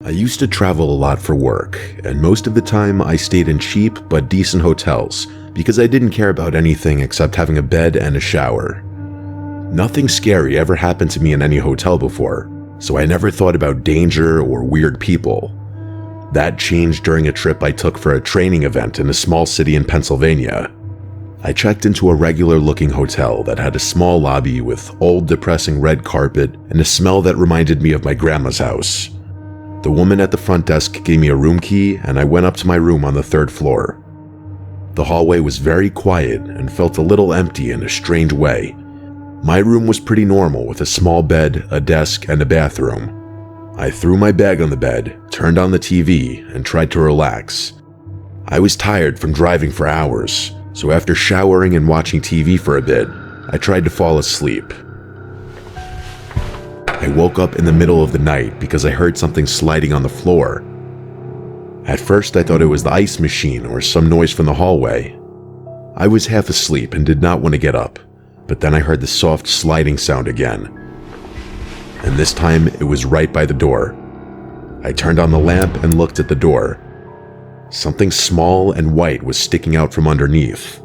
I used to travel a lot for work, and most of the time I stayed in cheap but decent hotels because I didn't care about anything except having a bed and a shower. Nothing scary ever happened to me in any hotel before, so I never thought about danger or weird people. That changed during a trip I took for a training event in a small city in Pennsylvania. I checked into a regular-looking hotel that had a small lobby with old, depressing red carpet and a smell that reminded me of my grandma's house. The woman at the front desk gave me a room key, and I went up to my room on the 3rd floor. The hallway was very quiet and felt a little empty in a strange way. My room was pretty normal with a small bed, a desk, and a bathroom. I threw my bag on the bed, turned on the TV, and tried to relax. I was tired from driving for hours, so after showering and watching TV for a bit, I tried to fall asleep. I woke up in the middle of the night because I heard something sliding on the floor. At first I thought it was the ice machine or some noise from the hallway. I was half asleep and did not want to get up, but then I heard the soft sliding sound again. And this time it was right by the door. I turned on the lamp and looked at the door. Something small and white was sticking out from underneath.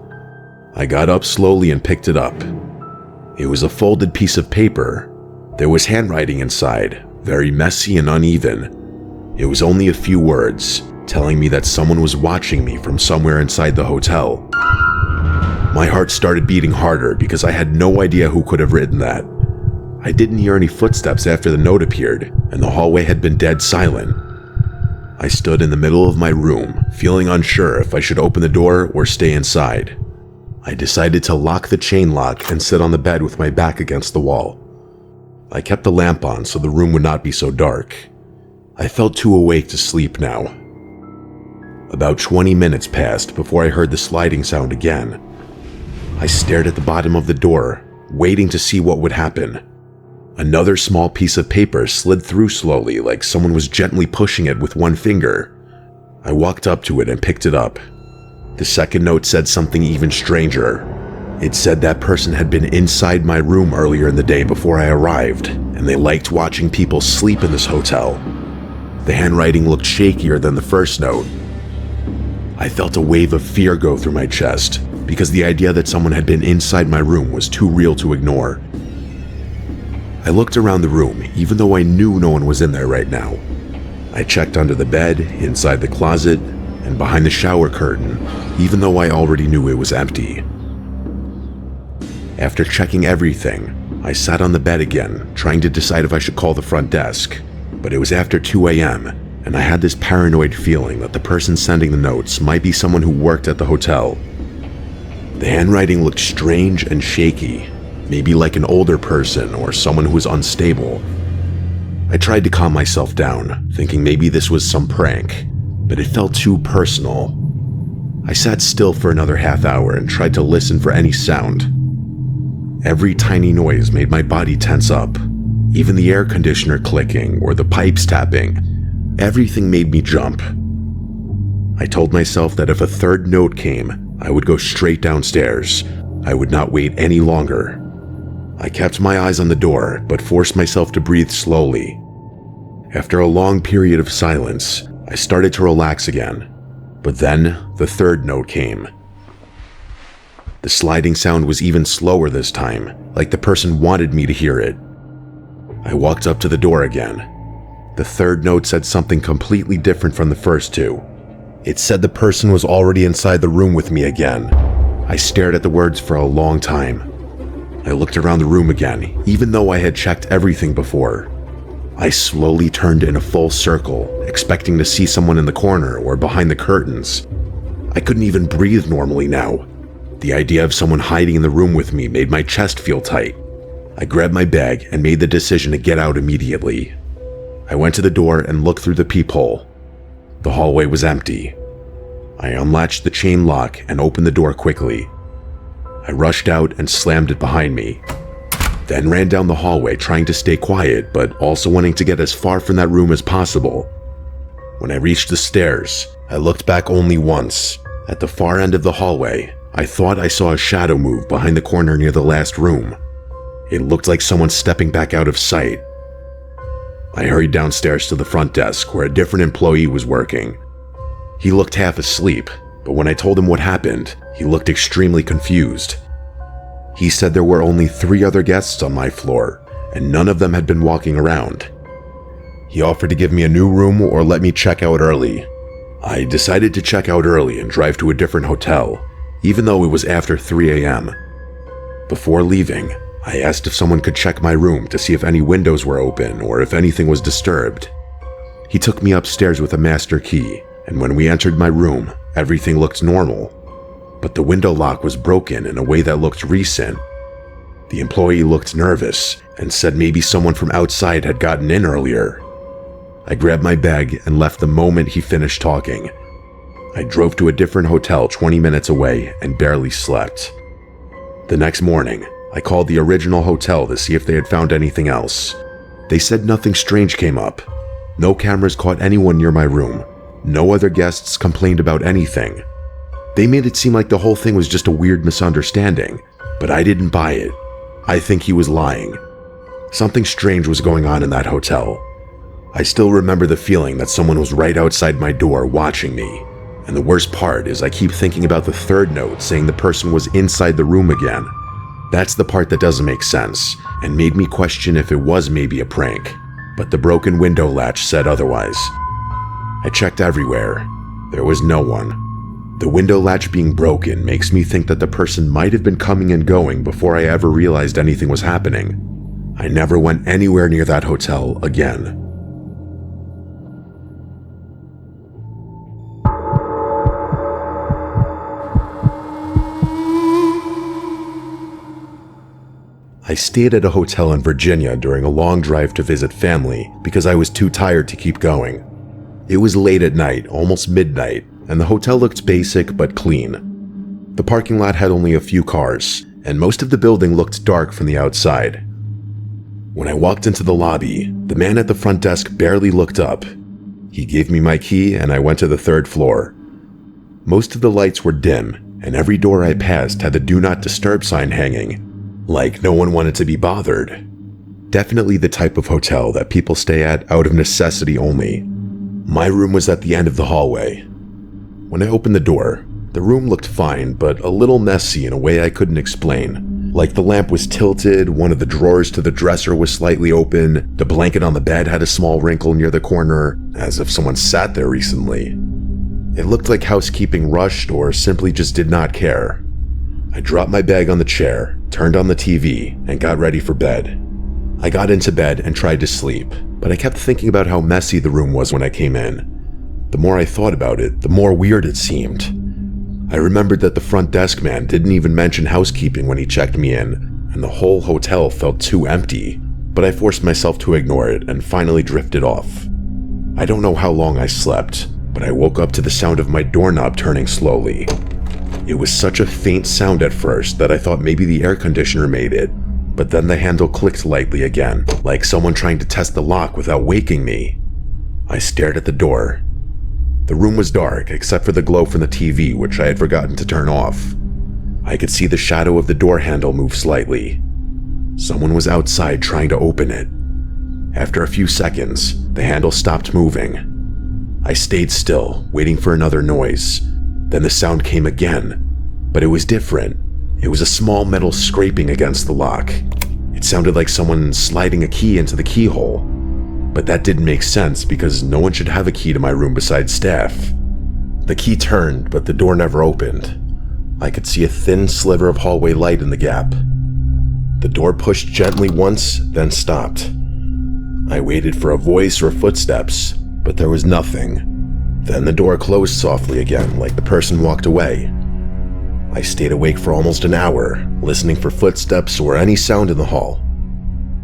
I got up slowly and picked it up. It was a folded piece of paper. There was handwriting inside, very messy and uneven. It was only a few words, telling me that someone was watching me from somewhere inside the hotel. My heart started beating harder because I had no idea who could have written that. I didn't hear any footsteps after the note appeared, and the hallway had been dead silent. I stood in the middle of my room, feeling unsure if I should open the door or stay inside. I decided to lock the chain lock and sit on the bed with my back against the wall. I kept the lamp on so the room would not be so dark. I felt too awake to sleep now. About 20 minutes passed before I heard the sliding sound again. I stared at the bottom of the door, waiting to see what would happen. Another small piece of paper slid through slowly, like someone was gently pushing it with one finger. I walked up to it and picked it up. The second note said something even stranger. It said that person had been inside my room earlier in the day before I arrived, and they liked watching people sleep in this hotel. The handwriting looked shakier than the first note. I felt a wave of fear go through my chest, because the idea that someone had been inside my room was too real to ignore. I looked around the room, even though I knew no one was in there right now. I checked under the bed, inside the closet, and behind the shower curtain, even though I already knew it was empty. After checking everything, I sat on the bed again, trying to decide if I should call the front desk, but it was after 2 a.m., and I had this paranoid feeling that the person sending the notes might be someone who worked at the hotel. The handwriting looked strange and shaky, maybe like an older person or someone who was unstable. I tried to calm myself down, thinking maybe this was some prank, but it felt too personal. I sat still for another half hour and tried to listen for any sound. Every tiny noise made my body tense up, even the air conditioner clicking or the pipes tapping. Everything made me jump. I told myself that if a third note came, I would go straight downstairs. I would not wait any longer. I kept my eyes on the door, but forced myself to breathe slowly. After a long period of silence, I started to relax again. But then, the third note came. The sliding sound was even slower this time, like the person wanted me to hear it. I walked up to the door again. The third note said something completely different from the first two. It said the person was already inside the room with me again. I stared at the words for a long time. I looked around the room again, even though I had checked everything before. I slowly turned in a full circle, expecting to see someone in the corner or behind the curtains. I couldn't even breathe normally now. The idea of someone hiding in the room with me made my chest feel tight. I grabbed my bag and made the decision to get out immediately. I went to the door and looked through the peephole. The hallway was empty. I unlatched the chain lock and opened the door quickly. I rushed out and slammed it behind me, then ran down the hallway trying to stay quiet but also wanting to get as far from that room as possible. When I reached the stairs, I looked back only once. At the far end of the hallway, I thought I saw a shadow move behind the corner near the last room. It looked like someone stepping back out of sight. I hurried downstairs to the front desk where a different employee was working. He looked half asleep, but when I told him what happened, he looked extremely confused. He said there were only 3 other guests on my floor, and none of them had been walking around. He offered to give me a new room or let me check out early. I decided to check out early and drive to a different hotel, even though it was after 3 a.m. Before leaving, I asked if someone could check my room to see if any windows were open or if anything was disturbed. He took me upstairs with a master key, and when we entered my room, everything looked normal. But the window lock was broken in a way that looked recent. The employee looked nervous and said maybe someone from outside had gotten in earlier. I grabbed my bag and left the moment he finished talking. I drove to a different hotel 20 minutes away and barely slept. The next morning, I called the original hotel to see if they had found anything else. They said nothing strange came up. No cameras caught anyone near my room. No other guests complained about anything. They made it seem like the whole thing was just a weird misunderstanding, but I didn't buy it. I think he was lying. Something strange was going on in that hotel. I still remember the feeling that someone was right outside my door watching me. And the worst part is I keep thinking about the third note saying the person was inside the room again. That's the part that doesn't make sense, and made me question if it was maybe a prank. But the broken window latch said otherwise. I checked everywhere. There was no one. The window latch being broken makes me think that the person might have been coming and going before I ever realized anything was happening. I never went anywhere near that hotel again. I stayed at a hotel in Virginia during a long drive to visit family because I was too tired to keep going. It was late at night, almost midnight, and the hotel looked basic but clean. The parking lot had only a few cars, and most of the building looked dark from the outside. When I walked into the lobby, the man at the front desk barely looked up. He gave me my key and I went to the 3rd floor. Most of the lights were dim, and every door I passed had the Do Not Disturb sign hanging. Like no one wanted to be bothered. Definitely the type of hotel that people stay at out of necessity only. My room was at the end of the hallway. When I opened the door, the room looked fine, but a little messy in a way I couldn't explain. Like the lamp was tilted, one of the drawers to the dresser was slightly open, the blanket on the bed had a small wrinkle near the corner, as if someone sat there recently. It looked like housekeeping rushed or simply just did not care. I dropped my bag on the chair, turned on the TV, and got ready for bed. I got into bed and tried to sleep, but I kept thinking about how messy the room was when I came in. The more I thought about it, the more weird it seemed. I remembered that the front desk man didn't even mention housekeeping when he checked me in, and the whole hotel felt too empty, but I forced myself to ignore it and finally drifted off. I don't know how long I slept, but I woke up to the sound of my doorknob turning slowly. It was such a faint sound at first that I thought maybe the air conditioner made it, but then the handle clicked lightly again, like someone trying to test the lock without waking me. I stared at the door. The room was dark except for the glow from the TV, which I had forgotten to turn off. I could see the shadow of the door handle move slightly. Someone was outside trying to open it. After a few seconds, the handle stopped moving. I stayed still, waiting for another noise. Then the sound came again, but it was different. It was a small metal scraping against the lock. It sounded like someone sliding a key into the keyhole. But that didn't make sense because no one should have a key to my room besides staff. The key turned, but the door never opened. I could see a thin sliver of hallway light in the gap. The door pushed gently once, then stopped. I waited for a voice or footsteps, but there was nothing. Then the door closed softly again, like the person walked away. I stayed awake for almost an hour, listening for footsteps or any sound in the hall.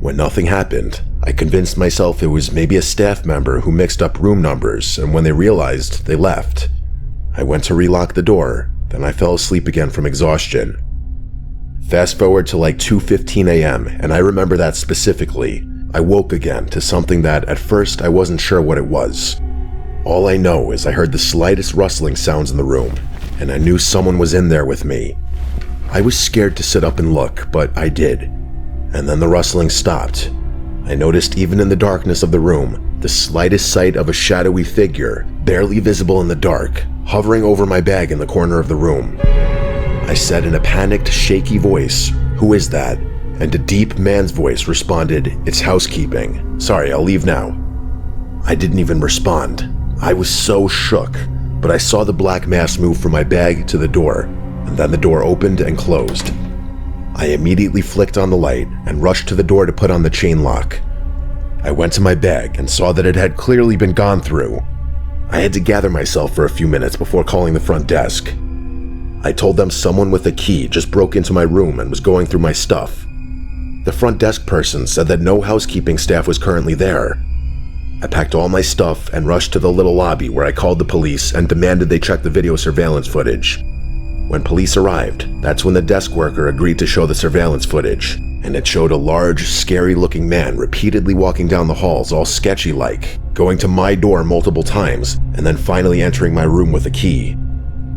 When nothing happened, I convinced myself it was maybe a staff member who mixed up room numbers, and when they realized, they left. I went to relock the door, then I fell asleep again from exhaustion. Fast forward to like 2:15 a.m., and I remember that specifically. I woke again to something that at first I wasn't sure what it was. All I know is I heard the slightest rustling sounds in the room, and I knew someone was in there with me. I was scared to sit up and look, but I did. And then the rustling stopped. I noticed even in the darkness of the room, the slightest sight of a shadowy figure, barely visible in the dark, hovering over my bag in the corner of the room. I said in a panicked, shaky voice, "Who is that?" And a deep man's voice responded, "It's housekeeping. Sorry, I'll leave now." I didn't even respond. I was so shook, but I saw the black mass move from my bag to the door, and then the door opened and closed. I immediately flicked on the light and rushed to the door to put on the chain lock. I went to my bag and saw that it had clearly been gone through. I had to gather myself for a few minutes before calling the front desk. I told them someone with a key just broke into my room and was going through my stuff. The front desk person said that no housekeeping staff was currently there. I packed all my stuff and rushed to the little lobby where I called the police and demanded they check the video surveillance footage. When police arrived, that's when the desk worker agreed to show the surveillance footage, and it showed a large, scary-looking man repeatedly walking down the halls all sketchy-like, going to my door multiple times, and then finally entering my room with a key.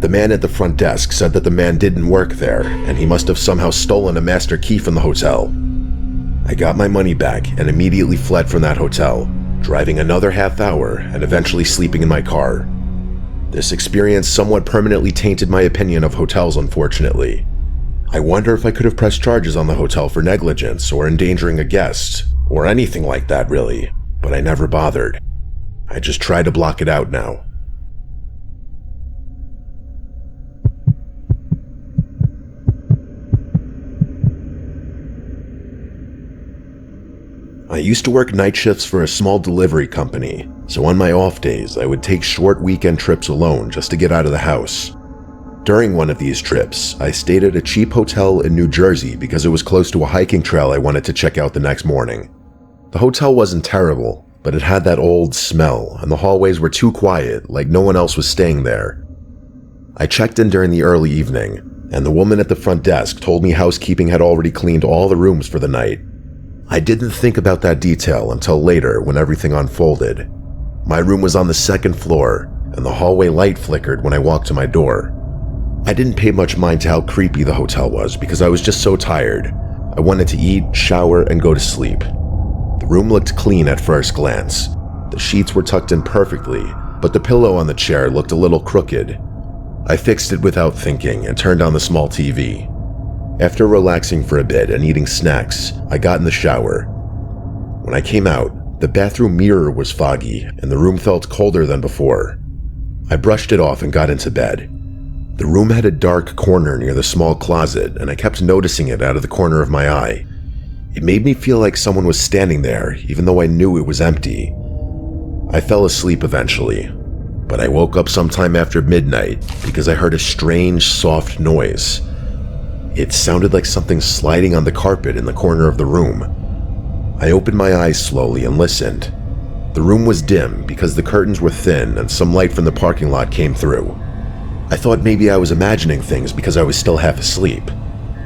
The man at the front desk said that the man didn't work there, and he must have somehow stolen a master key from the hotel. I got my money back and immediately fled from that hotel, driving another half hour and eventually sleeping in my car. This experience somewhat permanently tainted my opinion of hotels, unfortunately. I wonder if I could have pressed charges on the hotel for negligence or endangering a guest, or anything like that really, but I never bothered. I just try to block it out now. I used to work night shifts for a small delivery company, so on my off days I would take short weekend trips alone just to get out of the house. During one of these trips, I stayed at a cheap hotel in New Jersey because it was close to a hiking trail I wanted to check out the next morning. The hotel wasn't terrible, but it had that old smell, and the hallways were too quiet, like no one else was staying there. I checked in during the early evening, and the woman at the front desk told me housekeeping had already cleaned all the rooms for the night. I didn't think about that detail until later when everything unfolded. My room was on the second floor, and the hallway light flickered when I walked to my door. I didn't pay much mind to how creepy the hotel was because I was just so tired. I wanted to eat, shower, and go to sleep. The room looked clean at first glance. The sheets were tucked in perfectly, but the pillow on the chair looked a little crooked. I fixed it without thinking and turned on the small TV. After relaxing for a bit and eating snacks, I got in the shower. When I came out, the bathroom mirror was foggy and the room felt colder than before. I brushed it off and got into bed. The room had a dark corner near the small closet, and I kept noticing it out of the corner of my eye. It made me feel like someone was standing there, even though I knew it was empty. I fell asleep eventually, but I woke up sometime after midnight because I heard a strange, soft noise. It sounded like something sliding on the carpet in the corner of the room. I opened my eyes slowly and listened. The room was dim because the curtains were thin and some light from the parking lot came through. I thought maybe I was imagining things because I was still half asleep.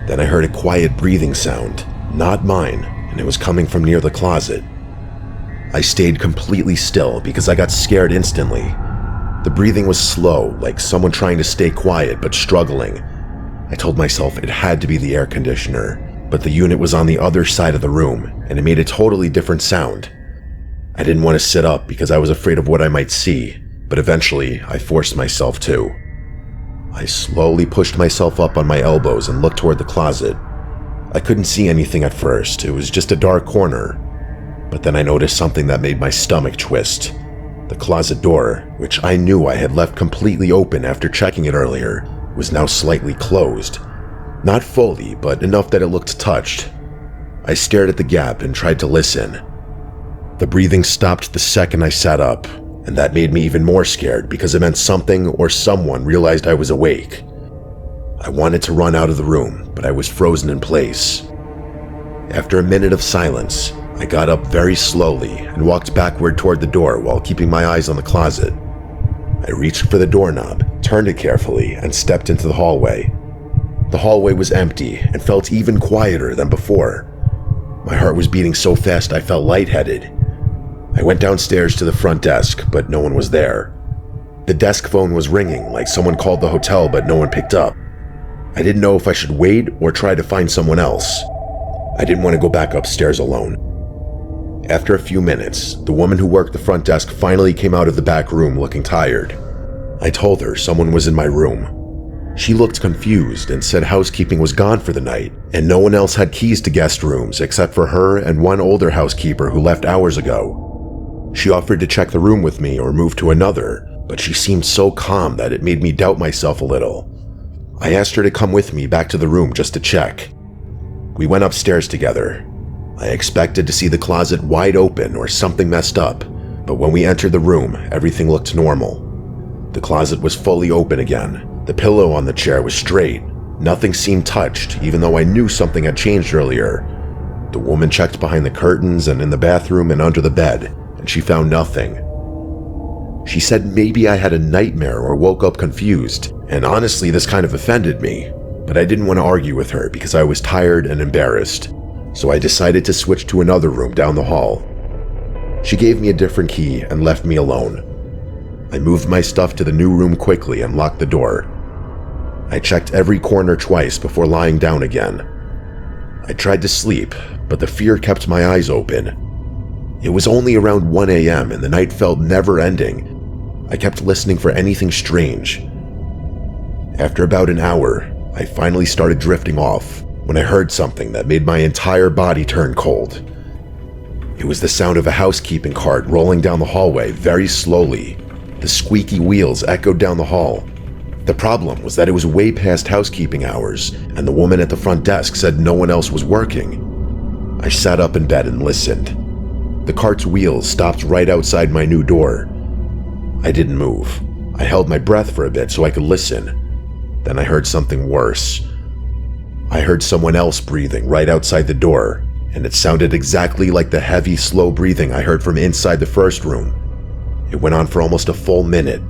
Then I heard a quiet breathing sound, not mine, and it was coming from near the closet. I stayed completely still because I got scared instantly. The breathing was slow, like someone trying to stay quiet but struggling. I told myself it had to be the air conditioner, but the unit was on the other side of the room, and it made a totally different sound. I didn't want to sit up because I was afraid of what I might see, but eventually I forced myself to. I slowly pushed myself up on my elbows and looked toward the closet. I couldn't see anything at first, it was just a dark corner. But then I noticed something that made my stomach twist. The closet door, which I knew I had left completely open after checking it earlier, was now slightly closed. Not fully, but enough that it looked touched. I stared at the gap and tried to listen. The breathing stopped the second I sat up, and that made me even more scared because it meant something or someone realized I was awake. I wanted to run out of the room, but I was frozen in place. After a minute of silence, I got up very slowly and walked backward toward the door while keeping my eyes on the closet. I reached for the doorknob, turned it carefully, and stepped into the hallway. The hallway was empty and felt even quieter than before. My heart was beating so fast I felt lightheaded. I went downstairs to the front desk, but no one was there. The desk phone was ringing like someone called the hotel, but no one picked up. I didn't know if I should wait or try to find someone else. I didn't want to go back upstairs alone. After a few minutes, the woman who worked the front desk finally came out of the back room looking tired. I told her someone was in my room. She looked confused and said housekeeping was gone for the night, and no one else had keys to guest rooms except for her and one older housekeeper who left hours ago. She offered to check the room with me or move to another, but she seemed so calm that it made me doubt myself a little. I asked her to come with me back to the room just to check. We went upstairs together. I expected to see the closet wide open or something messed up, but when we entered the room, everything looked normal. The closet was fully open again. The pillow on the chair was straight. Nothing seemed touched, even though I knew something had changed earlier. The woman checked behind the curtains and in the bathroom and under the bed, and she found nothing. She said maybe I had a nightmare or woke up confused, and honestly this kind of offended me, but I didn't want to argue with her because I was tired and embarrassed, so I decided to switch to another room down the hall. She gave me a different key and left me alone. I moved my stuff to the new room quickly and locked the door. I checked every corner twice before lying down again. I tried to sleep, but the fear kept my eyes open. It was only around 1 a.m. and the night felt never-ending. I kept listening for anything strange. After about an hour, I finally started drifting off when I heard something that made my entire body turn cold. It was the sound of a housekeeping cart rolling down the hallway very slowly. The squeaky wheels echoed down the hall. The problem was that it was way past housekeeping hours, and the woman at the front desk said no one else was working. I sat up in bed and listened. The cart's wheels stopped right outside my new door. I didn't move. I held my breath for a bit so I could listen. Then I heard something worse. I heard someone else breathing right outside the door, and it sounded exactly like the heavy, slow breathing I heard from inside the first room. It went on for almost a full minute.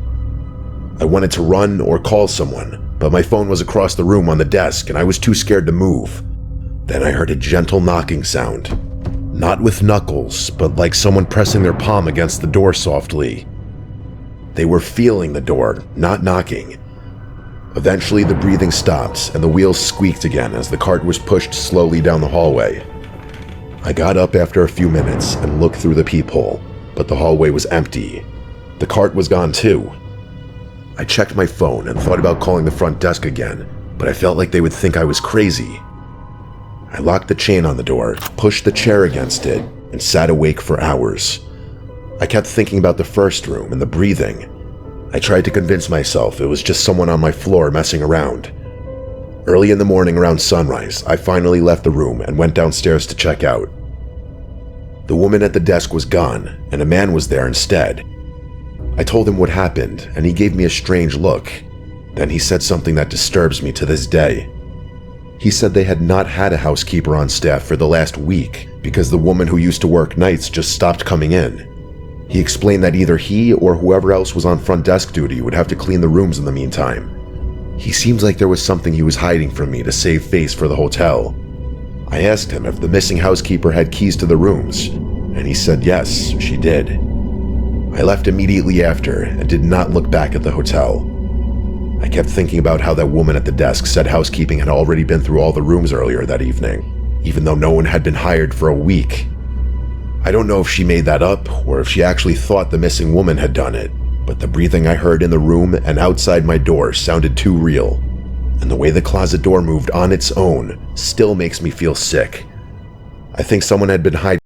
I wanted to run or call someone, but my phone was across the room on the desk and I was too scared to move. Then I heard a gentle knocking sound. Not with knuckles, but like someone pressing their palm against the door softly. They were feeling the door, not knocking. Eventually the breathing stopped and the wheels squeaked again as the cart was pushed slowly down the hallway. I got up after a few minutes and looked through the peephole, but the hallway was empty. The cart was gone too. I checked my phone and thought about calling the front desk again, but I felt like they would think I was crazy. I locked the chain on the door, pushed the chair against it, and sat awake for hours. I kept thinking about the first room and the breathing. I tried to convince myself it was just someone on my floor messing around. Early in the morning around sunrise, I finally left the room and went downstairs to check out. The woman at the desk was gone, and a man was there instead. I told him what happened, and he gave me a strange look. Then he said something that disturbs me to this day. He said they had not had a housekeeper on staff for the last week because the woman who used to work nights just stopped coming in. He explained that either he or whoever else was on front desk duty would have to clean the rooms in the meantime. He seems like there was something he was hiding from me to save face for the hotel. I asked him if the missing housekeeper had keys to the rooms, and he said yes, she did. I left immediately after and did not look back at the hotel. I kept thinking about how that woman at the desk said housekeeping had already been through all the rooms earlier that evening, even though no one had been hired for a week. I don't know if she made that up or if she actually thought the missing woman had done it, but the breathing I heard in the room and outside my door sounded too real, and the way the closet door moved on its own still makes me feel sick. I think someone had been hiding